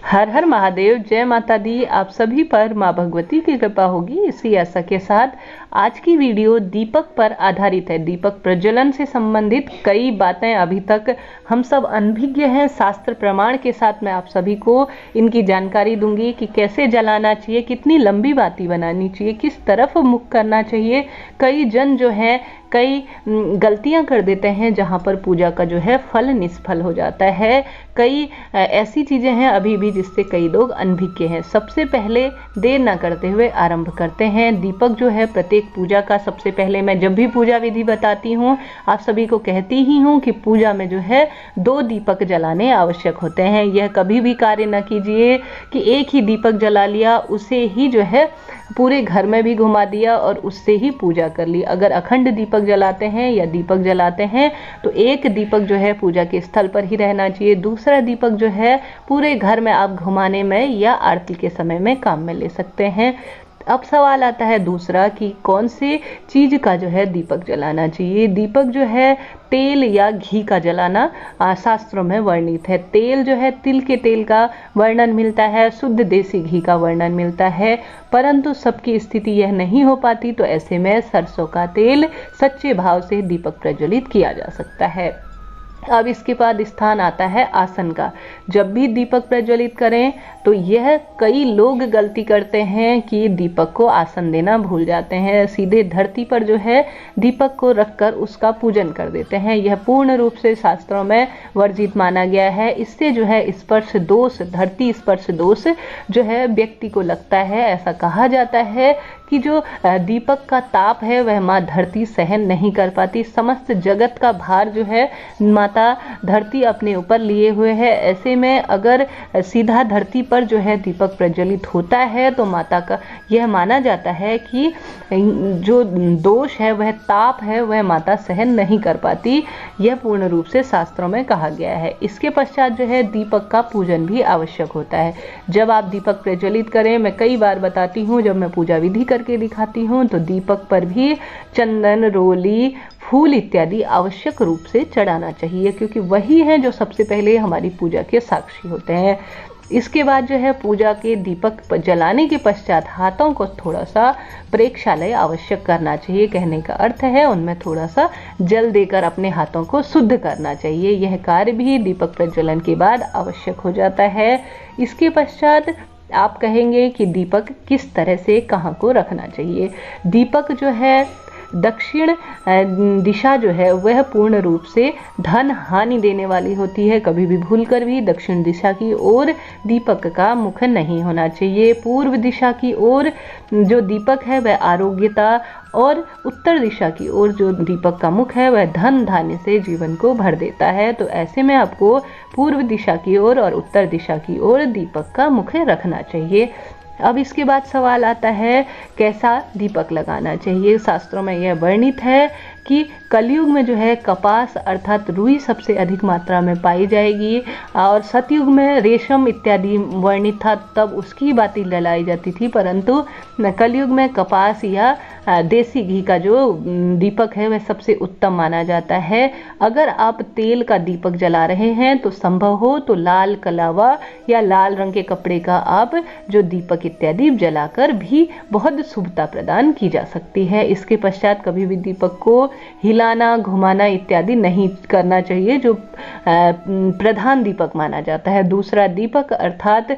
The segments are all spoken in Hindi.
हर हर महादेव, जय माता दी। आप सभी पर माँ भगवती की कृपा होगी। इसी आशा के साथ आज की वीडियो दीपक पर आधारित है। दीपक प्रज्वलन से संबंधित कई बातें अभी तक हम सब अनभिज्ञ हैं। शास्त्र प्रमाण के साथ मैं आप सभी को इनकी जानकारी दूंगी कि कैसे जलाना चाहिए, कितनी लंबी बाती बनानी चाहिए, किस तरफ मुख करना चाहिए। कई जन जो है कई गलतियां कर देते हैं जहां पर पूजा का जो है फल निष्फल हो जाता है। कई ऐसी चीजें हैं अभी भी जिससे कई लोग अनभिज्ञ हैं। सबसे पहले देर ना करते हुए आरंभ करते हैं। दीपक जो है प्रत्येक पूजा का सबसे पहले मैं जब भी पूजा विधि बताती हूँ आप सभी को कहती ही हूँ कि पूजा में जो है 2 दीपक जलाने आवश्यक होते हैं। यह कभी भी कार्य न कीजिए कि एक ही दीपक जला लिया, उसे ही जो है पूरे घर में भी घुमा दिया और उससे ही पूजा कर ली। अगर अखंड दीपक जलाते हैं या दीपक जलाते हैं तो एक दीपक जो है पूजा के स्थल पर ही रहना चाहिए। दूसरा दीपक जो है पूरे घर में आप घुमाने में या आरती के समय में काम में ले सकते हैं। अब सवाल आता है दूसरा कि कौन से चीज का जो है दीपक जलाना चाहिए। दीपक जो है तेल या घी का जलाना शास्त्रों में वर्णित है। तेल जो है तिल के तेल का वर्णन मिलता है, शुद्ध देसी घी का वर्णन मिलता है, परंतु सबकी स्थिति यह नहीं हो पाती, तो ऐसे में सरसों का तेल सच्चे भाव से दीपक प्रज्वलित किया जा सकता है। अब इसके बाद स्थान आता है आसन का। जब भी दीपक प्रज्वलित करें तो यह कई लोग गलती करते हैं कि दीपक को आसन देना भूल जाते हैं, सीधे धरती पर जो है दीपक को रखकर उसका पूजन कर देते हैं। यह पूर्ण रूप से शास्त्रों में वर्जित माना गया है। इससे जो है स्पर्श दोष, धरती स्पर्श दोष जो है व्यक्ति को लगता है। ऐसा कहा जाता है कि जो दीपक का ताप है वह माँ धरती सहन नहीं कर पाती। समस्त जगत का भार जो है माता धरती अपने ऊपर लिए हुए है। ऐसे में अगर सीधा धरती पर जो है दीपक प्रज्वलित होता है तो माता का यह माना जाता है कि जो दोष है, वह ताप है, वह माता सहन नहीं कर पाती। यह पूर्ण रूप से शास्त्रों में कहा गया है। इसके पश्चात जो है दीपक का पूजन भी आवश्यक होता है। जब आप दीपक प्रज्वलित करें, मैं कई बार बताती हूँ, जब मैं पूजा विधि करके दिखाती हूँ तो दीपक पर भी चंदन, रोली, फूल इत्यादि आवश्यक रूप से चढ़ाना चाहिए, क्योंकि वही है जो सबसे पहले हमारी पूजा के साक्षी होते हैं। इसके बाद जो है पूजा के दीपक जलाने के पश्चात हाथों को थोड़ा सा प्रेक्षालय आवश्यक करना चाहिए। कहने का अर्थ है उनमें थोड़ा सा जल देकर अपने हाथों को शुद्ध करना चाहिए। यह कार्य भी दीपक प्रज्वलन के बाद आवश्यक हो जाता है। इसके पश्चात आप कहेंगे कि दीपक किस तरह से कहाँ को रखना चाहिए। दीपक जो है दक्षिण दिशा जो है वह पूर्ण रूप से धन हानि देने वाली होती है। कभी भी भूलकर भी दक्षिण दिशा की ओर दीपक का मुख नहीं होना चाहिए। पूर्व दिशा की ओर जो दीपक है वह आरोग्यता और उत्तर दिशा की ओर जो दीपक का मुख है वह धन धान्य से जीवन को भर देता है। तो ऐसे में आपको पूर्व दिशा की ओर और उत्तर दिशा की ओर दीपक का मुख रखना चाहिए। अब इसके बाद सवाल आता है कैसा दीपक लगाना चाहिए। शास्त्रों में यह वर्णित है कि कलयुग में जो है कपास अर्थात रुई सबसे अधिक मात्रा में पाई जाएगी, और सतयुग में रेशम इत्यादि वर्णित था, तब उसकी बातें जलाई जाती थी, परंतु कलयुग में कपास या देसी घी का जो दीपक है वह सबसे उत्तम माना जाता है। अगर आप तेल का दीपक जला रहे हैं तो संभव हो तो लाल कलावा या लाल रंग के कपड़े का आप जो दीपक इत्यादि जलाकर भी बहुत शुभता प्रदान की जा सकती है। इसके पश्चात कभी भी दीपक को हिलाना, घुमाना इत्यादि नहीं करना चाहिए, जो प्रधान दीपक माना जाता है। दूसरा दीपक अर्थात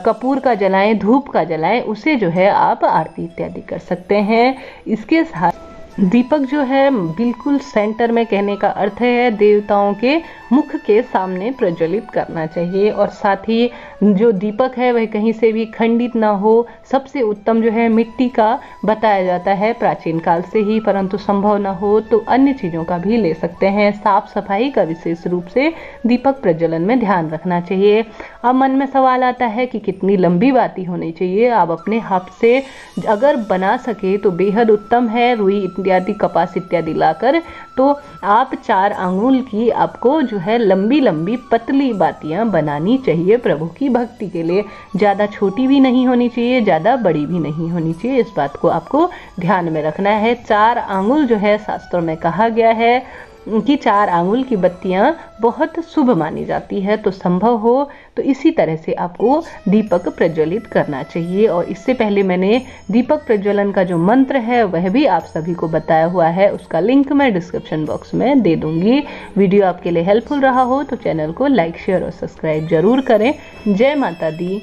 कपूर का जलाएं, धूप का जलाएं, उसे जो है आप आरती इत्यादि कर सकते हैं। इसके साथ दीपक जो है बिल्कुल सेंटर में, कहने का अर्थ है देवताओं के मुख के सामने प्रज्वलित करना चाहिए, और साथ ही जो दीपक है वह कहीं से भी खंडित ना हो। सबसे उत्तम जो है मिट्टी का बताया जाता है प्राचीन काल से ही, परंतु संभव ना हो तो अन्य चीज़ों का भी ले सकते हैं। साफ सफाई का विशेष रूप से दीपक प्रज्वलन में ध्यान रखना चाहिए। अब मन में सवाल आता है कि कितनी लंबी बाती होनी चाहिए। आप अपने हाथ से अगर बना सके तो बेहद उत्तम है। रुई इत्यादि, कपास इत्यादि लाकर तो आप 4 आंगुल की आपको जो है लंबी लंबी पतली बातियां बनानी चाहिए प्रभु की भक्ति के लिए। ज़्यादा छोटी भी नहीं होनी चाहिए, ज़्यादा बड़ी भी नहीं होनी चाहिए। इस बात को आपको ध्यान में रखना है। 4 आंगुल जो है शास्त्रों में कहा गया है। कि 4 आंगुल की बत्तियां बहुत शुभ मानी जाती है। तो संभव हो तो इसी तरह से आपको दीपक प्रज्वलित करना चाहिए। और इससे पहले मैंने दीपक प्रज्वलन का जो मंत्र है वह भी आप सभी को बताया हुआ है, उसका लिंक मैं डिस्क्रिप्शन बॉक्स में दे दूंगी। वीडियो आपके लिए हेल्पफुल रहा हो तो चैनल को लाइक, शेयर और सब्सक्राइब जरूर करें। जय माता दी।